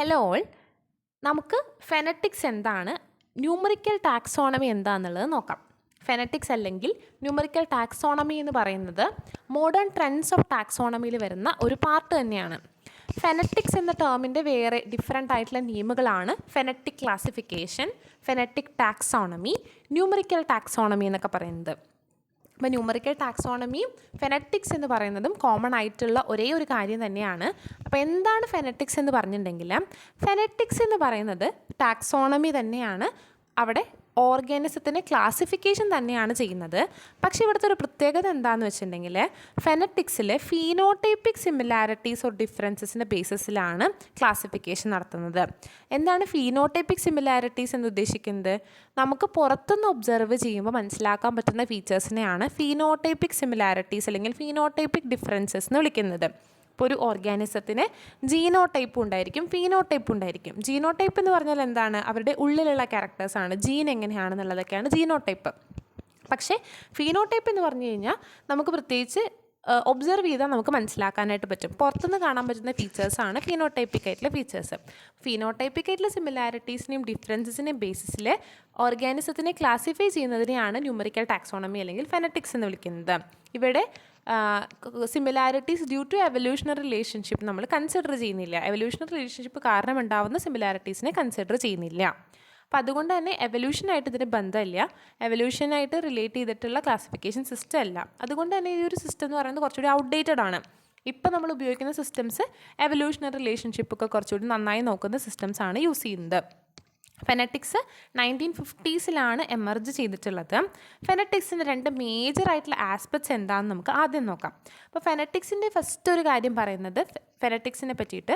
Hello all, നമുക്ക് phonetics എന്താണ്, numerical taxonomy എന്താണെന്നുള്ളത് നോക്കാം. ഫെനറ്റിക്സ് അല്ലെങ്കിൽ ന്യൂമറിക്കൽ ടാക്സോണമി എന്ന് പറയുന്നത് മോഡേൺ ട്രെൻഡ്സ് ഓഫ് ടാക്സോണമിയിൽ വരുന്ന ഒരു പാർട്ട് തന്നെയാണ്. ഫെനറ്റിക്സ് എന്ന ടേമിൻ്റെ വേറെ ഡിഫറെൻ്റ് ആയിട്ടുള്ള നെയിമുകളാണ് phenetic classification, phenetic taxonomy, numerical taxonomy എന്നൊക്കെ പറയുന്നത്. അപ്പോൾ ന്യൂമറിക്കൽ ടാക്സോണമിയും ഫെനറ്റിക്സ് എന്ന് പറയുന്നതും കോമൺ ആയിട്ടുള്ള ഒരേ ഒരു കാര്യം തന്നെയാണ്. അപ്പോൾ എന്താണ് ഫെനറ്റിക്സ് എന്ന് പറഞ്ഞിട്ടുണ്ടെങ്കിൽ, ഫെനറ്റിക്സ് എന്ന് പറയുന്നത് ടാക്സോണമി തന്നെയാണ്. അവിടെ ഓർഗാനിസത്തിൻ്റെ ക്ലാസിഫിക്കേഷൻ തന്നെയാണ് ചെയ്യുന്നത്. പക്ഷേ ഇവിടുത്തെ ഒരു പ്രത്യേകത എന്താണെന്ന് വെച്ചിട്ടുണ്ടെങ്കിൽ, ഫെനറ്റിക്സിൽ ഫീനോടൈപ്പിക് സിമിലാരിറ്റീസ് ഓർ ഡിഫറൻസസിൻ്റെ ബേസിസിലാണ് ക്ലാസിഫിക്കേഷൻ നടത്തുന്നത്. എന്താണ് ഫീനോടൈപ്പിക് സിമിലാരിറ്റീസ് എന്ന് ഉദ്ദേശിക്കുന്നത്? നമുക്ക് പുറത്തുനിന്ന് ഒബ്സർവ് ചെയ്യുമ്പോൾ മനസ്സിലാക്കാൻ പറ്റുന്ന ഫീച്ചേഴ്സിനെയാണ് ഫീനോടൈപ്പിക് സിമിലാരിറ്റീസ് അല്ലെങ്കിൽ ഫീനോടൈപ്പിക് ഡിഫറൻസസ് എന്ന് വിളിക്കുന്നത്. ഇപ്പോൾ ഒരു ഓർഗാനിസത്തിന് ജീനോടൈപ്പ് ഉണ്ടായിരിക്കും, ഫീനോടൈപ്പ് ഉണ്ടായിരിക്കും. ജീനോടൈപ്പ് എന്ന് പറഞ്ഞാൽ എന്താണ്? അവരുടെ ഉള്ളിലുള്ള ക്യാരക്ടേഴ്സാണ്. ജീൻ എങ്ങനെയാണെന്നുള്ളതൊക്കെയാണ് ജീനോടൈപ്പ്. പക്ഷേ ഫീനോടൈപ്പ് എന്ന് പറഞ്ഞു കഴിഞ്ഞാൽ നമുക്ക് പ്രത്യേകിച്ച് ഒബ്സർവ് ചെയ്താൽ നമുക്ക് മനസ്സിലാക്കാനായിട്ട് പറ്റും. പുറത്തുനിന്ന് കാണാൻ പറ്റുന്ന ഫീച്ചേഴ്സാണ് ഫീനോടൈപ്പിക് ആയിട്ടുള്ള ഫീച്ചേഴ്സ്. ഫീനോടൈപ്പിക് ആയിട്ടുള്ള സിമിലാരിറ്റീസിനെയും ഡിഫറൻസസിനെയും ബേസിസിൽ ഓർഗാനിസത്തിനെ ക്ലാസിഫൈ ചെയ്യുന്നതിനെയാണ് ന്യൂമറിക്കൽ ടാക്സോണമി അല്ലെങ്കിൽ ഫെനറ്റിക്സ് എന്ന് വിളിക്കുന്നത്. ഇവിടെ similarities due to evolutionary relationship നമ്മൾ കൺസിഡർ ചെയ്യുന്നില്ല. എവല്യൂഷണറി റിലേഷൻഷിപ്പ് കാരണം ഉണ്ടാകുന്ന സിമിലാരിറ്റീസിനെ കൺസിഡർ ചെയ്യുന്നില്ല. അപ്പോൾ അതുകൊണ്ട് തന്നെ എവല്യൂഷനായിട്ട് ഇതിന് ബന്ധമില്ല, എവല്യൂഷനായിട്ട് റിലേറ്റ് ചെയ്തിട്ടുള്ള ക്ലാസിഫിക്കേഷൻ സിസ്റ്റം അല്ല. അതുകൊണ്ട് തന്നെ ഈ ഒരു സിസ്റ്റം എന്ന് പറയുന്നത് കുറച്ചുകൂടി ഔട്ട്ഡേറ്റഡ് ആണ്. ഇപ്പോൾ നമ്മൾ ഉപയോഗിക്കുന്ന സിസ്റ്റംസ് എവല്യൂഷണറി റിലേഷൻഷിപ്പൊക്കെ കുറച്ചുകൂടി നന്നായി നോക്കുന്ന സിസ്റ്റംസ് ആണ് യൂസ് ചെയ്യുന്നത്. ഫെനറ്റിക്സ് 1950s എമർജ് ചെയ്തിട്ടുള്ളത്. ഫെനറ്റിക്സിൻ്റെ രണ്ട് മേജറായിട്ടുള്ള ആസ്പെക്ട്സ് എന്താണെന്ന് നമുക്ക് ആദ്യം നോക്കാം. അപ്പോൾ ഫെനറ്റിക്സിൻ്റെ ഫസ്റ്റ് ഒരു കാര്യം പറയുന്നത് ഫെനറ്റിക്സിനെ പറ്റിയിട്ട്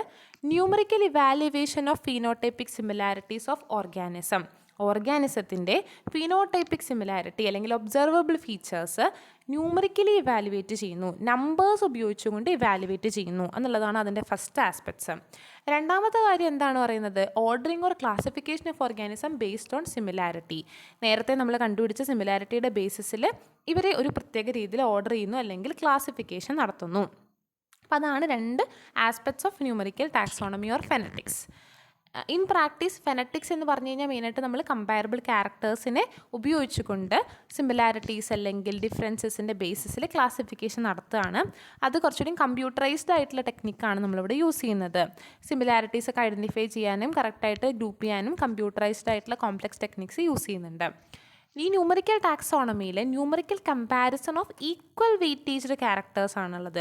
numerical evaluation of phenotypic similarities of organism. ഓർഗാനിസത്തിൻ്റെ ഫീനോടൈപ്പിക് സിമിലാരിറ്റി അല്ലെങ്കിൽ ഒബ്സർവബിൾ ഫീച്ചേഴ്സ് ന്യൂമറിക്കലി ഇവാലുവേറ്റ് ചെയ്യുന്നു, നമ്പേഴ്സ് ഉപയോഗിച്ചുകൊണ്ട് ഇവാലുവേറ്റ് ചെയ്യുന്നു എന്നുള്ളതാണ് അതിൻ്റെ ഫസ്റ്റ് ആസ്പെക്ട്സ്. രണ്ടാമത്തെ കാര്യം എന്താണ് പറയുന്നത്? Ordering or classification of organism based on similarity. നേരത്തെ നമ്മൾ കണ്ടുപിടിച്ച സിമിലാരിറ്റിയുടെ ബേസിസിൽ ഇവരെ ഒരു പ്രത്യേക രീതിയിൽ ഓർഡർ ചെയ്യുന്നു അല്ലെങ്കിൽ ക്ലാസിഫിക്കേഷൻ നടത്തുന്നു. അപ്പോൾ അതാണ് രണ്ട് aspects of numerical taxonomy or phonetics. In practice phonetics എന്ന് പറഞ്ഞു കഴിഞ്ഞാൽ മെയിനായിട്ട് നമ്മൾ കമ്പാരബിൾ ക്യാരക്ടേഴ്സിനെ ഉപയോഗിച്ചുകൊണ്ട് സിമിലാരിറ്റീസ് അല്ലെങ്കിൽ ഡിഫറൻസസിൻ്റെ ബേസിസിൽ ക്ലാസിഫിക്കേഷൻ നടത്തുകയാണ്. അത് കുറച്ചുകൂടി കമ്പ്യൂട്ടറൈസ്ഡ് ആയിട്ടുള്ള ടെക്നിക്കാണ് നമ്മളിവിടെ യൂസ് ചെയ്യുന്നത്. സിമിലാരിറ്റീസ് ഒക്കെ ഐഡൻറ്റിഫൈ ചെയ്യാനും കറക്റ്റായിട്ട് ഗ്രൂപ്പ് ചെയ്യാനും കമ്പ്യൂട്ടറൈസ്ഡ് ആയിട്ടുള്ള കോംപ്ലക്സ് ടെക്നിക്സ് യൂസ് ചെയ്യുന്നുണ്ട്. ഈ ന്യൂമറിക്കൽ ടാക്സോണമിയിൽ numerical comparison of equal weightaged characters ആണുള്ളത്.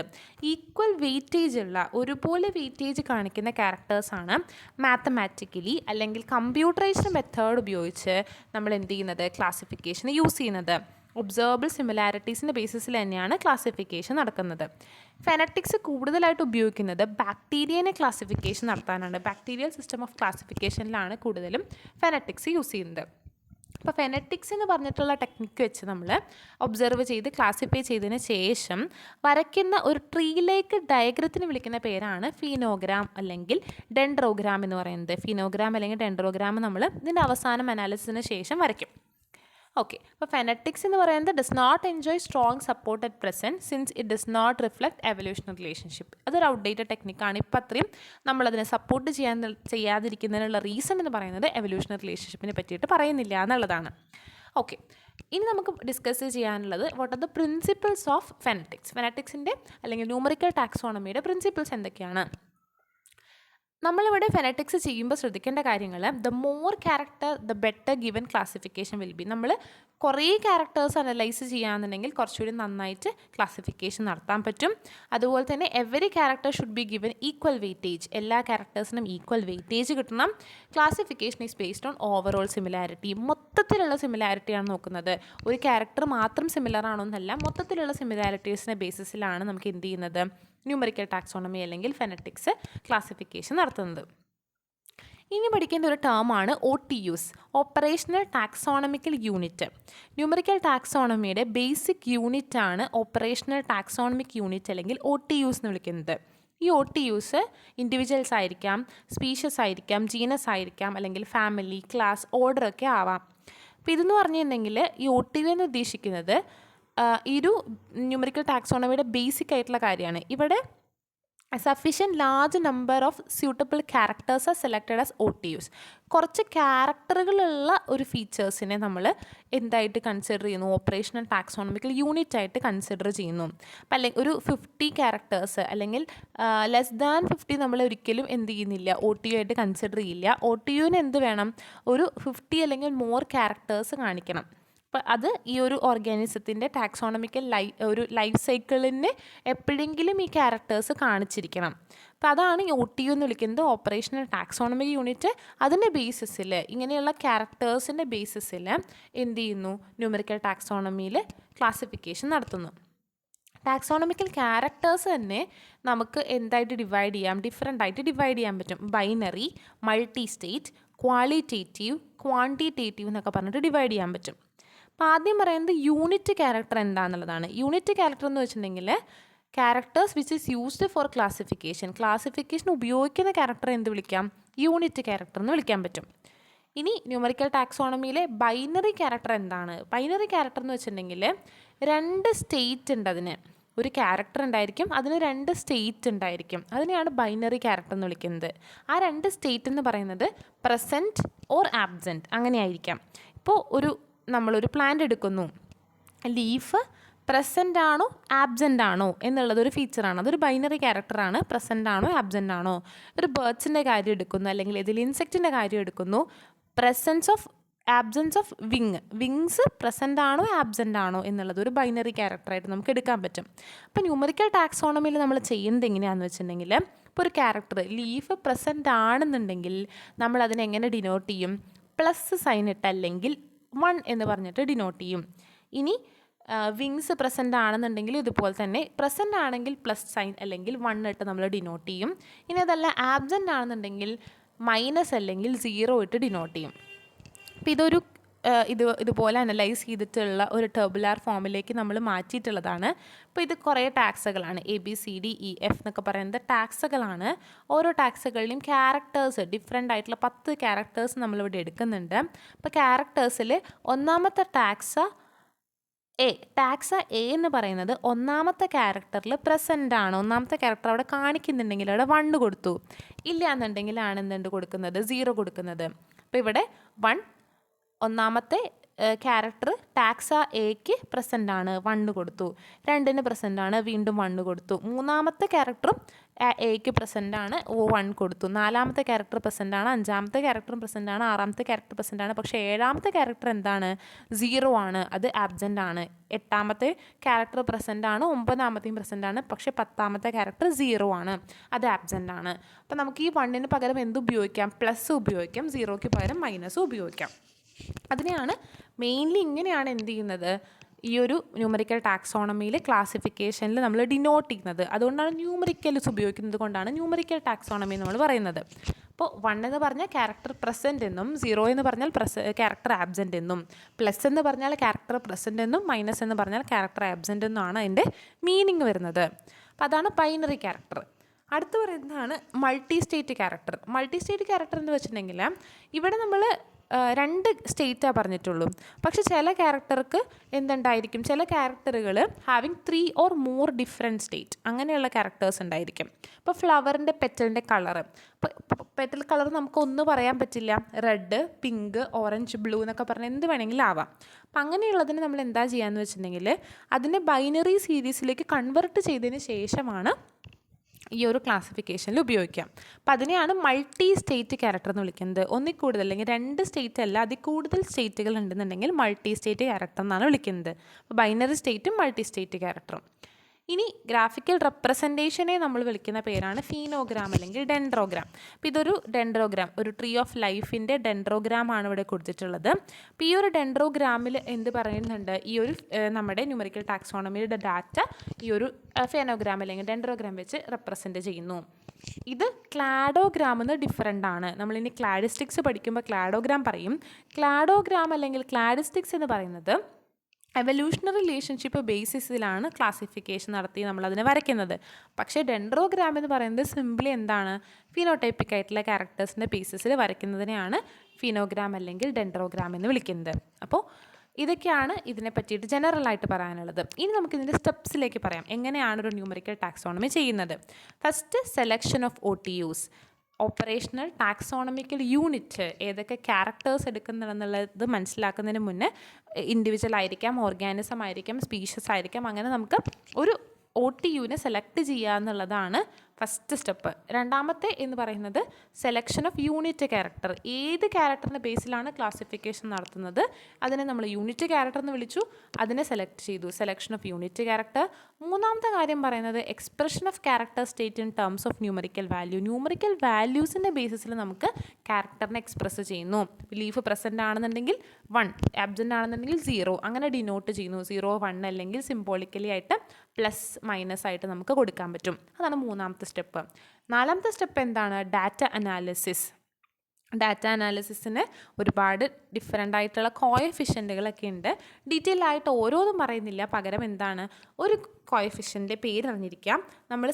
ഈക്വൽ വെയിറ്റേജ് ഉള്ള, ഒരുപോലെ വെയിറ്റേജ് കാണിക്കുന്ന ക്യാരക്ടേഴ്സാണ് മാത്തമാറ്റിക്കലി അല്ലെങ്കിൽ കമ്പ്യൂട്ടറൈസ്ഡ് മെത്തേഡ് ഉപയോഗിച്ച് നമ്മൾ എന്ത് ചെയ്യുന്നത്? ക്ലാസിഫിക്കേഷൻ യൂസ് ചെയ്യുന്നത്. ഒബ്സർവബിൾ സിമിലാരിറ്റീസിൻ്റെ ബേസിസിൽ തന്നെയാണ് ക്ലാസിഫിക്കേഷൻ നടക്കുന്നത്. ഫെനറ്റിക്സ് കൂടുതലായിട്ട് ഉപയോഗിക്കുന്നത് ബാക്ടീരിയനെ ക്ലാസിഫിക്കേഷൻ നടത്താനാണ്. ബാക്ടീരിയൽ സിസ്റ്റം ഓഫ് ക്ലാസിഫിക്കേഷനിലാണ് കൂടുതലും ഫെനറ്റിക്സ് യൂസ് ചെയ്യുന്നത്. അപ്പോൾ ഫെനറ്റിക്സ് എന്ന് പറഞ്ഞിട്ടുള്ള ടെക്നിക്ക് വെച്ച് നമ്മൾ ഒബ്സർവ് ചെയ്ത് ക്ലാസിഫൈ ചെയ്തതിന് ശേഷം വരയ്ക്കുന്ന ഒരു ട്രീ ലൈക്ക് ഡയഗ്രത്തിന് വിളിക്കുന്ന പേരാണ് ഫീനോഗ്രാം അല്ലെങ്കിൽ ഡെൻഡ്രോഗ്രാം എന്ന് പറയുന്നത്. ഫീനോഗ്രാം അല്ലെങ്കിൽ ഡെൻഡ്രോഗ്രാം നമ്മൾ ഇതിൻ്റെ അവസാനം അനാലിസിസിന് ശേഷം വരയ്ക്കും. ഓക്കെ, അപ്പോൾ ഫെനറ്റിക്സ് എന്ന് പറയുന്നത് does not enjoy strong support at present since it does not reflect evolutionary relationship. അതൊരു ഔട്ട്ഡേറ്റഡ് ടെക്നിക്കാണ്. ഇപ്പം അത്രയും നമ്മളതിനെ സപ്പോർട്ട് ചെയ്യാതിരിക്കുന്നതിനുള്ള റീസൺ എന്ന് പറയുന്നത് എവല്യൂഷണറി റിലേഷൻഷിപ്പിനെ പറ്റിയിട്ട് പറയുന്നില്ല എന്നുള്ളതാണ്. ഓക്കെ, ഇനി നമുക്ക് ഡിസ്കസ് ചെയ്യാനുള്ളത് what are the principles of phenetics. ഫെനറ്റിക്സിൻ്റെ അല്ലെങ്കിൽ ന്യൂമറിക്കൽ ടാക്സോണമിയുടെ പ്രിൻസിപ്പിൾസ് എന്തൊക്കെയാണ്? നമ്മളിവിടെ ഫെനറ്റിക്സ് ചെയ്യുമ്പോൾ ശ്രദ്ധിക്കേണ്ട കാര്യങ്ങൾ, the more character the better given classification will be. നമ്മൾ കുറേ ക്യാരക്ടേഴ്സ് അനലൈസ് ചെയ്യുകയാണെന്നുണ്ടെങ്കിൽ കുറച്ചുകൂടി നന്നായിട്ട് ക്ലാസിഫിക്കേഷൻ നടത്താൻ പറ്റും. അതുപോലെ തന്നെ every character should be given equal weightage. എല്ലാ ക്യാരക്ടേഴ്സിനും ഈക്വൽ വെയിറ്റേജ് കിട്ടണം. Classification is based on overall similarity. മൊത്തത്തിലുള്ള സിമിലാരിറ്റിയാണ് നോക്കുന്നത്. ഒരു ക്യാരക്ടർ മാത്രം സിമിലർ ആണോ എന്നല്ല, മൊത്തത്തിലുള്ള സിമിലാരിറ്റീസിൻ്റെ ബേസിസിലാണ് നമുക്ക് എന്ത് ചെയ്യുന്നത്? ന്യൂമറിക്കൽ ടാക്സോണമി അല്ലെങ്കിൽ ഫെനറ്റിക്സ് ക്ലാസിഫിക്കേഷൻ നടത്തുന്നത്. ഇനി പഠിക്കേണ്ട ഒരു ടേമാണ് OTUs, operational taxonomical unit. Numerical ടാക്സോണമിയുടെ ബേസിക് യൂണിറ്റ് ആണ് ഓപ്പറേഷണൽ ടാക്സോണമിക് യൂണിറ്റ് അല്ലെങ്കിൽ OTUs എന്ന് വിളിക്കുന്നത്. ഈ OTUs ഇൻഡിവിജ്വൽസ് ആയിരിക്കാം, സ്പീഷ്യസ് ആയിരിക്കാം, ജീനസ് ആയിരിക്കാം, അല്ലെങ്കിൽ ഫാമിലി, ക്ലാസ്, ഓർഡർ ഒക്കെ ആവാം. അപ്പോൾ ഇതെന്ന് പറഞ്ഞിട്ടുണ്ടെങ്കിൽ ഈ OTU എന്ന് ഉദ്ദേശിക്കുന്നത് ഈ ഒരു ന്യൂമറിക്കൽ ടാക്സോണമിയുടെ ബേസിക് ആയിട്ടുള്ള കാര്യമാണ്. ഇവിടെ sufficient large number of suitable characters are selected as OTUs. കുറച്ച് ക്യാരക്ടറുകളുള്ള ഒരു ഫീച്ചേഴ്സിനെ നമ്മൾ എന്തായിട്ട് കൺസിഡർ ചെയ്യുന്നു, ഓപ്പറേഷണൽ ടാക്സോണമിക്കൽ യൂണിറ്റ് ആയിട്ട് കൺസിഡർ ചെയ്യുന്നു. അപ്പം അല്ലെങ്കിൽ ഒരു 50 ക്യാരക്ടേഴ്സ് അല്ലെങ്കിൽ ലെസ് ദാൻ 50 നമ്മൾ ഒരിക്കലും എന്ത് ചെയ്യുന്നില്ല, OTU ആയിട്ട് കൺസിഡർ ചെയ്യില്ല. OTUവിന് എന്ത് വേണം, ഒരു 50 അല്ലെങ്കിൽ മോർ ക്യാരക്ടേഴ്സ് കാണിക്കണം. അപ്പം അത് ഈ ഒരു ഓർഗാനിസത്തിൻ്റെ ടാക്സോണമിക്കൽ ഒരു ലൈഫ് സൈക്കിളിന് എപ്പോഴെങ്കിലും ഈ ക്യാരക്ടേഴ്സ് കാണിച്ചിരിക്കണം. അപ്പോൾ അതാണ് ഈ OTU എന്ന് വിളിക്കുന്നത്, ഓപ്പറേഷണൽ ടാക്സോണമിക് യൂണിറ്റ്. അതിൻ്റെ ബേസിസിൽ, ഇങ്ങനെയുള്ള ക്യാരക്ടേഴ്സിൻ്റെ ബേസിസിൽ എന്ത് ചെയ്യുന്നു, ന്യൂമറിക്കൽ ടാക്സോണമിയിൽ ക്ലാസിഫിക്കേഷൻ നടത്തുന്നു. ടാക്സോണമിക്കൽ ക്യാരക്ടേഴ്സ് തന്നെ നമുക്ക് എന്തായിട്ട് ഡിവൈഡ് ചെയ്യാം, ഡിഫറെൻ്റ് ആയിട്ട് ഡിവൈഡ് ചെയ്യാൻ പറ്റും. Binary, multi state, qualitative, quantitative എന്നൊക്കെ പറഞ്ഞിട്ട് ഡിവൈഡ് ചെയ്യാൻ പറ്റും. അപ്പോൾ ആദ്യം പറയുന്നത് യൂണിറ്റ് ക്യാരക്ടർ എന്താണെന്നുള്ളതാണ്. യൂണിറ്റ് ക്യാരക്ടർ എന്ന് വെച്ചിട്ടുണ്ടെങ്കിൽ characters which is used for classification ഉപയോഗിക്കുന്ന ക്യാരക്ടർ എന്ത് വിളിക്കാം, യൂണിറ്റ് ക്യാരക്ടർ എന്ന് വിളിക്കാൻ പറ്റും. ഇനി ന്യൂമറിക്കൽ ടാക്സോണമിയിലെ ബൈനറി ക്യാരക്ടർ എന്താണ്? ബൈനറി ക്യാരക്ടർ എന്ന് വെച്ചിട്ടുണ്ടെങ്കിൽ 2 സ്റ്റേറ്റ് ഉണ്ട്. അതിന് ഒരു ക്യാരക്ടർ ഉണ്ടായിരിക്കും, അതിന് 2 സ്റ്റേറ്റ് ഉണ്ടായിരിക്കും. അതിനെയാണ് ബൈനറി ക്യാരക്ടർ എന്ന് വിളിക്കുന്നത്. ആ 2 സ്റ്റേറ്റ് എന്ന് പറയുന്നത് പ്രസൻറ്റ് ഓർ ആബ്സെൻറ്റ് അങ്ങനെയായിരിക്കാം. ഇപ്പോൾ നമ്മളൊരു പ്ലാന്റ് എടുക്കുന്നു, ലീഫ് പ്രസൻ്റ് ആണോ ആബ്സെൻ്റ് ആണോ എന്നുള്ളതൊരു ഫീച്ചറാണ്. അതൊരു ബൈനറി ക്യാരക്ടറാണ്. പ്രസൻ്റ് ആണോ ആബ്സെൻ്റ് ആണോ. ഒരു ബേർഡ്സിൻ്റെ കാര്യം എടുക്കുന്നു, അല്ലെങ്കിൽ ഇതിൽ ഇൻസെക്റ്റിൻ്റെ കാര്യം എടുക്കുന്നു, ആബ്സെൻസ് ഓഫ് വിങ്സ് പ്രസൻ്റ് ആണോ ആബ്സെൻ്റ് ആണോ എന്നുള്ളത് ഒരു ബൈനറി ക്യാരക്ടറായിട്ട് നമുക്ക് എടുക്കാൻ പറ്റും. അപ്പോൾ ന്യൂമറിക്കൽ ടാക്സോണമിയിൽ നമ്മൾ ചെയ്യുന്നത് എങ്ങനെയാണെന്ന് വെച്ചിട്ടുണ്ടെങ്കിൽ, ഇപ്പോൾ ഒരു ക്യാരക്ടർ ലീഫ് പ്രസൻ്റ് ആണെന്നുണ്ടെങ്കിൽ നമ്മൾ അതിനെങ്ങനെ ഡിനോട്ട് ചെയ്യും, പ്ലസ് സൈൻ ഇട്ട് അല്ലെങ്കിൽ 1 എന്ന് പറഞ്ഞിട്ട് ഡിനോട്ട് ചെയ്യും. ഇനി വിങ്സ് പ്രസൻ്റ് ആണെന്നുണ്ടെങ്കിൽ ഇതുപോലെ തന്നെ പ്രസൻ്റ് ആണെങ്കിൽ പ്ലസ് സൈൻ അല്ലെങ്കിൽ 1 ഇട്ട് നമ്മൾ ഡിനോട്ട് ചെയ്യും. ഇനി അതല്ല ആബ്സെൻ്റ് ആണെന്നുണ്ടെങ്കിൽ മൈനസ് അല്ലെങ്കിൽ 0 ഇട്ട് ഡിനോട്ട് ചെയ്യും. അപ്പോൾ ഇതുപോലെ അനലൈസ് ചെയ്തിട്ടുള്ള ഒരു ടേബുലാർ ഫോമിലേക്ക് നമ്മൾ മാറ്റിയിട്ടുള്ളതാണ്. അപ്പോൾ ഇത് കുറേ ടാക്സുകളാണ്, ABCDEF എന്നൊക്കെ പറയുന്നത് ടാക്സുകളാണ്. ഓരോ ടാക്സുകളിലും ക്യാരക്ടേഴ്സ് ഡിഫറെൻ്റ് ആയിട്ടുള്ള 10 ക്യാരക്ടേഴ്സ് നമ്മളിവിടെ എടുക്കുന്നുണ്ട്. അപ്പോൾ ക്യാരക്ടേഴ്സിൽ ഒന്നാമത്തെ ടാക്സ എ എന്ന് പറയുന്നത് ഒന്നാമത്തെ ക്യാരക്ടറിൽ പ്രസൻ്റ് ആണ്. ഒന്നാമത്തെ ക്യാരക്ടർ അവിടെ കാണിക്കുന്നുണ്ടെങ്കിൽ അവിടെ 1 കൊടുത്തു, ഇല്ല എന്നുണ്ടെങ്കിലാണ് എന്തുണ്ട് കൊടുക്കുന്നത്, 0 കൊടുക്കുന്നത്. അപ്പോൾ ഇവിടെ 1 ഒന്നാമത്തെ ക്യാരക്ടർ ടാക്സ എക്ക് പ്രസൻ്റ് ആണ്, 1 കൊടുത്തു. 2ന് പ്രസൻ്റ് ആണ്, വീണ്ടും 1 കൊടുത്തു. മൂന്നാമത്തെ ക്യാരക്ടറും എക്ക് പ്രസൻ്റ് ആണ്, 1 കൊടുത്തു. 4ാമത്തെ ക്യാരക്ടർ പ്രസൻ്റ് ആണ്, 5ാമത്തെ ക്യാരക്ടറും പ്രസൻ്റ് ആണ്, 6ാമത്തെ ക്യാരക്ടർ പ്രസൻ്റ് ആണ്. പക്ഷേ 7ാമത്തെ ക്യാരക്ടർ എന്താണ്, 0 ആണ്, അത് ആബ്സെൻ്റ് ആണ്. 8ാമത്തെ ക്യാരക്ടർ പ്രസൻ്റ് ആണ്, 9ാമത്തെയും പ്രസൻ്റ് ആണ്, പക്ഷേ 10ാമത്തെ ക്യാരക്ടർ 0 ആണ്, അത് ആബ്സെൻ്റ് ആണ്. അപ്പോൾ നമുക്ക് ഈ 1ന് പകരം എന്ത് ഉപയോഗിക്കാം, പ്ലസ് ഉപയോഗിക്കാം, 0ക്ക് പകരം മൈനസ് ഉപയോഗിക്കാം. അതിനെയാണ് മെയിൻലി ഇങ്ങനെയാണ് എന്ത് ചെയ്യുന്നത്, ഈ ഒരു ന്യൂമറിക്കൽ ടാക്സോണമിയിൽ ക്ലാസിഫിക്കേഷനിൽ നമ്മൾ ഡിനോട്ട് ചെയ്യുന്നത്. അതുകൊണ്ടാണ് ന്യൂമറിക്കൽസ് ഉപയോഗിക്കുന്നത് കൊണ്ടാണ് ന്യൂമറിക്കൽ ടാക്സോണമി നമ്മൾ പറയുന്നത്. അപ്പോൾ 1 എന്ന് പറഞ്ഞാൽ ക്യാരക്ടർ പ്രസൻറ്റ് എന്നും, 0 എന്ന് പറഞ്ഞാൽ ക്യാരക്ടർ ആബ്സെൻ്റ് എന്നും, പ്ലസ് എന്ന് പറഞ്ഞാൽ ക്യാരക്ടർ പ്രസൻറ്റ് എന്നും, മൈനസ് എന്ന് പറഞ്ഞാൽ ക്യാരക്ടർ ആബ്സെൻ്റ് എന്നുമാണ് അതിൻ്റെ മീനിങ് വരുന്നത്. അപ്പോൾ അതാണ് ബൈനറി ക്യാരക്ടർ. അടുത്ത് പറയുന്നതാണ് multi state character. Multi state character എന്ന് വെച്ചിട്ടുണ്ടെങ്കിൽ ഇവിടെ നമ്മൾ 2 സ്റ്റേറ്റാണ് പറഞ്ഞിട്ടുള്ളൂ. പക്ഷെ ചില ക്യാരക്ടർക്ക് എന്തുണ്ടായിരിക്കും, ചില ക്യാരക്ടറുകൾ having 3 or more different state അങ്ങനെയുള്ള ക്യാരക്ടേഴ്സ് ഉണ്ടായിരിക്കും. ഇപ്പോൾ ഫ്ലവറിൻ്റെ പെറ്റലിൻ്റെ കളറ്, ഇപ്പോൾ പെറ്റൽ കളർ നമുക്ക് ഒന്നും പറയാൻ പറ്റില്ല, റെഡ്, പിങ്ക്, ഓറഞ്ച്, ബ്ലൂ എന്നൊക്കെ പറഞ്ഞാൽ എന്ത് വേണമെങ്കിലും ആവാം. അപ്പം അങ്ങനെയുള്ളതിന് നമ്മൾ എന്താ ചെയ്യാന്ന് വെച്ചിട്ടുണ്ടെങ്കിൽ അതിനെ ബൈനറി സീരീസിലേക്ക് കൺവെർട്ട് ചെയ്തതിന് ശേഷമാണ് ഈ ഒരു ക്ലാസിഫിക്കേഷനിൽ ഉപയോഗിക്കാം. അപ്പം അതിനെയാണ് മൾട്ടി സ്റ്റേറ്റ് ക്യാരക്ടർ എന്ന് വിളിക്കുന്നത്. ഒന്നിൽ കൂടുതൽ അല്ലെങ്കിൽ 2 സ്റ്റേറ്റ് അല്ല, അതിൽ കൂടുതൽ സ്റ്റേറ്റുകൾ ഉണ്ടെന്നുണ്ടെങ്കിൽ മൾട്ടി സ്റ്റേറ്റ് ക്യാരക്ടർ എന്നാണ് വിളിക്കുന്നത്. അപ്പോൾ ബൈനറി സ്റ്റേറ്റും മൾട്ടി സ്റ്റേറ്റ് ക്യാരക്ടറും. ഇനി ഗ്രാഫിക്കൽ റെപ്രസെൻറ്റേഷനെ നമ്മൾ വിളിക്കുന്ന പേരാണ് ഫീനോഗ്രാം അല്ലെങ്കിൽ ഡെൻഡ്രോഗ്രാം. അപ്പോൾ ഇതൊരു ഡെൻഡ്രോഗ്രാം, ഒരു ട്രീ ഓഫ് ലൈഫിൻ്റെ ഡെൻഡ്രോഗ്രാമാണ് ഇവിടെ കൊടുത്തിട്ടുള്ളത്. അപ്പോൾ ഈ ഒരു ഡെൻഡ്രോഗ്രാമിൽ എന്ത് പറയുന്നുണ്ട്, ഈ ഒരു നമ്മുടെ ന്യൂമറിക്കൽ ടാക്സോണമിയുടെ ഡാറ്റ ഈ ഒരു ഫീനോഗ്രാം അല്ലെങ്കിൽ ഡെൻഡ്രോഗ്രാം വെച്ച് റെപ്രസെൻറ്റ് ചെയ്യുന്നു. ഇത് ക്ലാഡോഗ്രാം എന്ന് ഡിഫറെൻ്റ് ആണ്. നമ്മളിനി ക്ലാഡിസ്റ്റിക്സ് പഠിക്കുമ്പോൾ ക്ലാഡോഗ്രാം പറയും. ക്ലാഡോഗ്രാം അല്ലെങ്കിൽ ക്ലാഡിസ്റ്റിക്സ് എന്ന് പറയുന്നത് എവല്യൂഷണറി റിലേഷൻഷിപ്പ് ബേസിസിലാണ് ക്ലാസിഫിക്കേഷൻ നടത്തി നമ്മളതിനെ വരയ്ക്കുന്നത്. പക്ഷേ ഡെൻഡ്രോഗ്രാം എന്ന് പറയുന്നത് സിംപ്ലി എന്താണ്, ഫിനോടൈപ്പിക് ആയിട്ടുള്ള ക്യാരക്ടേഴ്സിൻ്റെ ബേസിസിൽ വരയ്ക്കുന്നതിനെയാണ് ഫിനോഗ്രാം അല്ലെങ്കിൽ ഡെൻഡ്രോഗ്രാം എന്ന് വിളിക്കുന്നത്. അപ്പോൾ ഇതൊക്കെയാണ് ഇതിനെ പറ്റിയിട്ട് ജനറലായിട്ട് പറയാനുള്ളത്. ഇനി നമുക്കിതിൻ്റെ സ്റ്റെപ്സിലേക്ക് പറയാം, എങ്ങനെയാണ് ഒരു ന്യൂമറിക്കൽ ടാക്സോണമി ചെയ്യുന്നത്. First, selection of OTUs, operational taxonomical unit. ഏതൊക്കെ ക്യാരക്ടേഴ്സ് എടുക്കുന്നുണ്ടെന്നുള്ളത് മനസ്സിലാക്കുന്നതിന് മുന്നേ ഇൻഡിവിജ്വൽ ആയിരിക്കാം, ഓർഗാനിസം ആയിരിക്കാം, സ്പീഷീസ് ആയിരിക്കാം, അങ്ങനെ നമുക്ക് ഒരു OTUവിനെ സെലക്ട് ചെയ്യുക എന്നുള്ളതാണ് ഫസ്റ്റ് സ്റ്റെപ്പ്. രണ്ടാമത്തെ എന്ന് പറയുന്നത് സെലക്ഷൻ ഓഫ് യൂണിറ്റ് ക്യാരക്ടർ. ഏത് ക്യാരക്ടറിൻ്റെ ബേസിലാണ് ക്ലാസിഫിക്കേഷൻ നടത്തുന്നത് അതിനെ നമ്മൾ യൂണിറ്റ് ക്യാരക്ടർ എന്ന് വിളിച്ചു, അതിനെ സെലക്ട് ചെയ്തു, സെലക്ഷൻ ഓഫ് യൂണിറ്റ് ക്യാരക്ടർ. മൂന്നാമത്തെ കാര്യം പറയുന്നത് expression of character state in terms of numerical value. Numerical വാല്യൂസിൻ്റെ ബേസിസിൽ നമുക്ക് ക്യാരക്ടറിനെ എക്സ്പ്രസ് ചെയ്യുന്നു. ലീഫ് പ്രസൻ്റ് ആണെന്നുണ്ടെങ്കിൽ 1, ആബ്സെൻ്റ് ആണെന്നുണ്ടെങ്കിൽ 0, അങ്ങനെ ഡിനോട്ട് ചെയ്യുന്നു. 0, 1 അല്ലെങ്കിൽ സിംബോളിക്കലി ആയിട്ട് പ്ലസ് മൈനസ് ആയിട്ട് നമുക്ക് കൊടുക്കാൻ പറ്റും. അതാണ് മൂന്നാമത്തെ സ്റ്റെപ്പ്. നാലാമത്തെ സ്റ്റെപ്പ് എന്താണ്? Data analysis. ഡാറ്റ അനാലിസിസിന് ഒരുപാട് ഡിഫറെൻ്റ് ആയിട്ടുള്ള കോയഫിഷ്യൻറ്റുകളൊക്കെ ഉണ്ട്. ഡീറ്റെയിൽ ആയിട്ട് ഓരോന്നും പറയുന്നില്ല, പകരം എന്താണ്, ഒരു കോയഫിഷ്യൻ്റെ പേര് അറിഞ്ഞിരിക്കാം. നമ്മൾ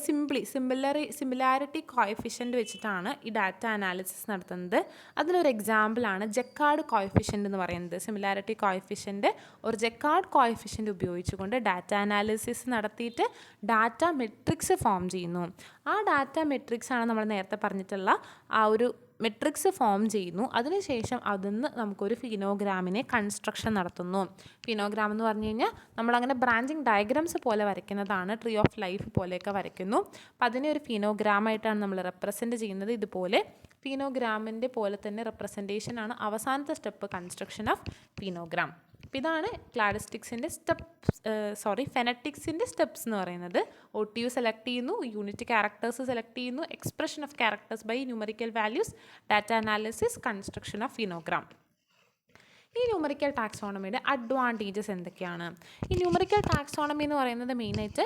സിമിലാരിറ്റി കോയഫിഷ്യൻ്റ് വെച്ചിട്ടാണ് ഈ ഡാറ്റ അനാലിസിസ് നടത്തുന്നത്. അതിലൊരു എക്സാമ്പിളാണ് ജക്കാർഡ് കോയഫിഷ്യൻ്റ് എന്ന് പറയുന്നത്. സിമിലാരിറ്റി കോയഫിഷ്യൻ്റ് ഒരു ജക്കാർഡ് കോയഫിഷ്യൻ്റ് ഉപയോഗിച്ചുകൊണ്ട് ഡാറ്റ അനാലിസിസ് നടത്തിയിട്ട് ഡാറ്റ മെട്രിക്സ് ഫോം ചെയ്യുന്നു. ആ ഡാറ്റ മെട്രിക്സ് ആണ് നമ്മൾ നേരത്തെ പറഞ്ഞിട്ടുള്ള ആ ഒരു മെട്രിക്സ് ഫോം ചെയ്യുന്നു. അതിനുശേഷം അതിന്ന് നമുക്കൊരു ഫിനോഗ്രാമിനെ കൺസ്ട്രക്ഷൻ നടത്തുന്നു. ഫിനോഗ്രാം എന്ന് പറഞ്ഞു കഴിഞ്ഞാൽ നമ്മളങ്ങനെ ബ്രാഞ്ചിങ് ഡയഗ്രാംസ് പോലെ വരയ്ക്കുന്നതാണ്, ട്രീ ഓഫ് ലൈഫ് പോലെയൊക്കെ വരയ്ക്കുന്നു. അപ്പം അതിനെ ഒരു ഫിനോഗ്രാമായിട്ടാണ് നമ്മൾ റെപ്രസെൻറ്റ് ചെയ്യുന്നത്. ഇതുപോലെ ഫിനോഗ്രാമിൻ്റെ പോലെ തന്നെ റെപ്രസെൻറ്റേഷനാണ് അവസാനത്തെ സ്റ്റെപ്പ്, കൺസ്ട്രക്ഷൻ ഓഫ് ഫിനോഗ്രാം. ഇതാണ് ഫെനറ്റിക്സിൻ്റെ സ്റ്റെപ്സ് എന്ന് പറയുന്നത്. OTU സെലക്ട് ചെയ്യുന്നു, യൂണിറ്റ് ക്യാരക്ടേഴ്സ് സെലക്ട് ചെയ്യുന്നു, expression of characters by numerical values, data analysis, construction of phenogram. ഈ ന്യൂമറിക്കൽ ടാക്സോണമിയുടെ അഡ്വാൻറ്റേജസ് എന്തൊക്കെയാണ്? ഈ ന്യൂമറിക്കൽ ടാക്സോണമി എന്ന് പറയുന്നത് മെയിനായിട്ട്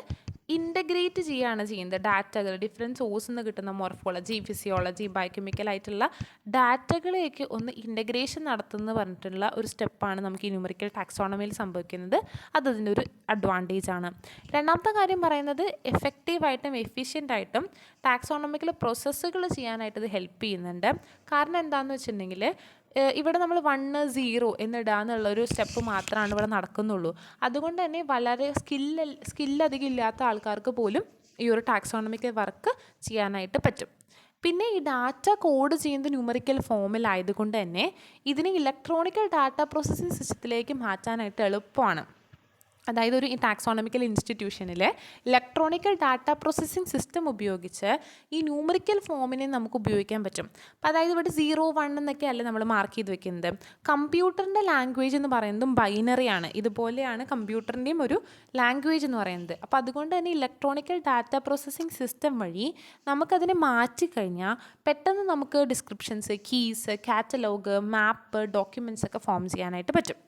ഇൻ്റഗ്രേറ്റ് ചെയ്യുകയാണ് ചെയ്യുന്നത്. ഡാറ്റകൾ ഡിഫറെൻറ്റ് സോഴ്സിൽ നിന്ന് കിട്ടുന്ന മോർഫോളജി, ഫിസിയോളജി, ബയോകെമിക്കൽ ആയിട്ടുള്ള ഡാറ്റകളെയൊക്കെ ഒന്ന് ഇൻ്റഗ്രേഷൻ നടത്തുന്ന പറഞ്ഞിട്ടുള്ള ഒരു സ്റ്റെപ്പാണ് നമുക്ക് ഈ ന്യൂമറിക്കൽ ടാക്സോണമിയിൽ സംഭവിക്കുന്നത്. അതിൻ്റെ ഒരു അഡ്വാൻറ്റേജ് ആണ്. രണ്ടാമത്തെ കാര്യം പറയുന്നത് എഫക്റ്റീവായിട്ടും എഫിഷ്യൻ്റായിട്ടും ടാക്സോണമിക്കൽ പ്രോസസ്സുകൾ ചെയ്യാനായിട്ട് ഇത് ഹെൽപ്പ് ചെയ്യുന്നുണ്ട്. കാരണം എന്താണെന്ന് വെച്ചിട്ടുണ്ടെങ്കിൽ ഇവിടെ നമ്മൾ 1, 0 എന്നിടുക എന്നുള്ളൊരു സ്റ്റെപ്പ് മാത്രമാണ് ഇവിടെ നടക്കുന്നുള്ളൂ. അതുകൊണ്ട് തന്നെ വളരെ സ്കില്ലധികം ഇല്ലാത്ത ആൾക്കാർക്ക് പോലും ഈ ഒരു ടാക്സോണമിക്കൽ വർക്ക് ചെയ്യാനായിട്ട് പറ്റും. പിന്നെ ഈ ഡാറ്റ കോഡ് ചെയ്യുന്നത് ന്യൂമറിക്കൽ ഫോമിലായതുകൊണ്ട് തന്നെ ഇതിനെ ഇലക്ട്രോണിക്കൽ ഡാറ്റ പ്രോസസ്സിംഗ് സിസ്റ്റത്തിലേക്ക് മാറ്റാനായിട്ട് എളുപ്പമാണ്. അതായത് ഒരു ടാക്സോണമിക്കൽ ഇൻസ്റ്റിറ്റ്യൂഷനിൽ ഇലക്ട്രോണിക്കൽ ഡാറ്റ പ്രോസസ്സിംഗ് സിസ്റ്റം ഉപയോഗിച്ച് ഈ ന്യൂമറിക്കൽ ഫോമിനെ നമുക്ക് ഉപയോഗിക്കാൻ പറ്റും. അപ്പോൾ അതായത് ഇവിടെ 0, 1 എന്നൊക്കെ അല്ലേ നമ്മൾ മാർക്ക് ചെയ്ത് വെക്കുന്നത്. കമ്പ്യൂട്ടറിൻ്റെ ലാംഗ്വേജ് എന്ന് പറയുന്നതും ബൈനറിയാണ്. ഇതുപോലെയാണ് കമ്പ്യൂട്ടറിൻ്റെയും ഒരു ലാംഗ്വേജ് എന്ന് പറയുന്നത്. അപ്പോൾ അതുകൊണ്ട് തന്നെ ഇലക്ട്രോണിക്കൽ ഡാറ്റ പ്രോസസ്സിംഗ് സിസ്റ്റം വഴി നമുക്കതിനെ മാറ്റിക്കഴിഞ്ഞാൽ പെട്ടെന്ന് നമുക്ക് ഡിസ്ക്രിപ്ഷൻസ്, കീസ്, കാറ്റലോഗ്, മാപ്പ്, ഡോക്യുമെൻറ്റ്സ് ഒക്കെ ഫോം ചെയ്യാനായിട്ട് പറ്റും.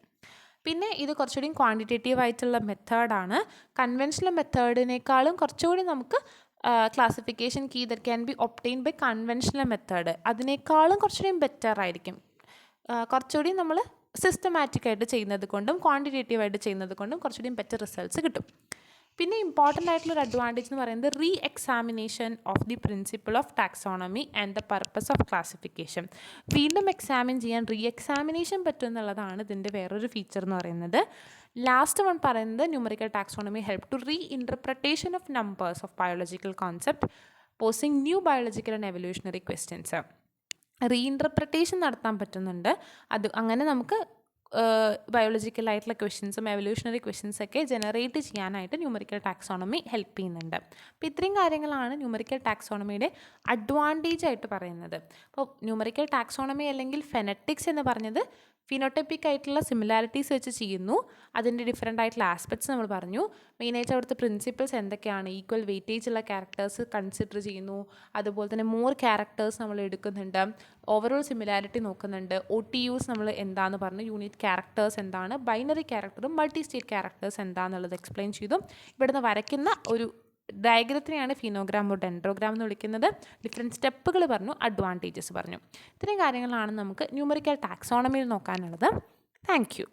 പിന്നെ ഇത് കുറച്ചുകൂടി ക്വാണ്ടിറ്റേറ്റീവ് ആയിട്ടുള്ള മെത്തേഡാണ്. കൺവെൻഷണൽ മെത്തേഡിനേക്കാളും കുറച്ചുകൂടി നമുക്ക് classification key that can be obtained by conventional method അതിനേക്കാളും കുറച്ചുകൂടി ബെറ്റർ ആയിരിക്കും. കുറച്ചുകൂടി നമ്മൾ സിസ്റ്റമാറ്റിക്കായിട്ട് ചെയ്യുന്നത് കൊണ്ടും ക്വാണ്ടിറ്റേറ്റീവായിട്ട് ചെയ്യുന്നത് കൊണ്ടും കുറച്ചുകൂടി ബെറ്റർ റിസൾട്ട്സ് കിട്ടും. പിന്നെ ഇമ്പോർട്ടൻ്റ് ആയിട്ടുള്ളൊരു അഡ്വാൻറ്റേജ് എന്ന് പറയുന്നത് re examination of the principle of taxonomy and the purpose of classification. വീണ്ടും എക്സാമിൻ ചെയ്യാൻ റീ എക്സാമിനേഷൻ പറ്റും എന്നുള്ളതാണ് ഇതിൻ്റെ വേറൊരു ഫീച്ചർ എന്ന് പറയുന്നത്. ലാസ്റ്റ് വൺ പറയുന്നത് numerical taxonomy help to re interpretation of numbers of biological concept posing new biological and evolutionary questions. Re interpretation നടത്താൻ പറ്റുന്നുണ്ട്. അങ്ങനെ നമുക്ക് ബയോളജിക്കലായിട്ടുള്ള ക്വസ്റ്റ്യൻസും എവല്യൂഷണറി ക്വസ്റ്റ്യൻസൊക്കെ ജനറേറ്റ് ചെയ്യാനായിട്ട് ന്യൂമറിക്കൽ ടാക്സോണമി ഹെൽപ്പ് ചെയ്യുന്നുണ്ട്. അപ്പോൾ ഇത്രയും കാര്യങ്ങളാണ് ന്യൂമറിക്കൽ ടാക്സോണമിയുടെ അഡ്വാൻറ്റേജ് ആയിട്ട് പറയുന്നത്. അപ്പോൾ ന്യൂമറിക്കൽ ടാക്സോണമി അല്ലെങ്കിൽ ഫെനറ്റിക്സ് എന്ന് പറഞ്ഞത് ഫിനോടൈപ്പിക് ആയിട്ടുള്ള സിമിലാരിറ്റീസ് വെച്ച് ചെയ്യുന്നു. അതിൻ്റെ ഡിഫറെൻ്റ് ആയിട്ടുള്ള ആസ്പെക്ട്സ് നമ്മൾ പറഞ്ഞു. മെയിനായിട്ട് അവിടുത്തെ പ്രിൻസിപ്പിൾസ് എന്തൊക്കെയാണ്, ഈക്വൽ വെയിറ്റേജ് ഉള്ള ക്യാരക്ടേഴ്സ് കൺസിഡർ ചെയ്യുന്നു, അതുപോലെ തന്നെ മോർ ക്യാരക്ടേഴ്സ് നമ്മൾ എടുക്കുന്നുണ്ട്, ഓവറോൾ സിമിലാരിറ്റി നോക്കുന്നുണ്ട്, OTUs നമ്മൾ എന്താണെന്ന് പറഞ്ഞു, യൂണിറ്റ് ക്യാരക്ടേഴ്സ് എന്താണ്, ബൈനറി ക്യാരക്ടറും മൾട്ടി സ്റ്റേറ്റ് ക്യാരക്ടേഴ്സ് എന്താണെന്നുള്ളത് എക്സ്പ്ലെയിൻ ചെയ്തു. ഇവിടുന്ന് വരയ്ക്കുന്ന ഒരു ഡയഗ്രത്തിനെയാണ് ഫിനോഗ്രാം or ഡെൻഡ്രോഗ്രാം എന്ന് വിളിക്കുന്നത്. ഡിഫറെൻറ്റ് സ്റ്റെപ്പുകൾ പറഞ്ഞു, അഡ്വാൻറ്റേജസ് പറഞ്ഞു. ഇത്രയും കാര്യങ്ങളാണ് നമുക്ക് ന്യൂമറിക്കൽ ടാക്സോണമിയിൽ നോക്കാനുള്ളത്. Thank U.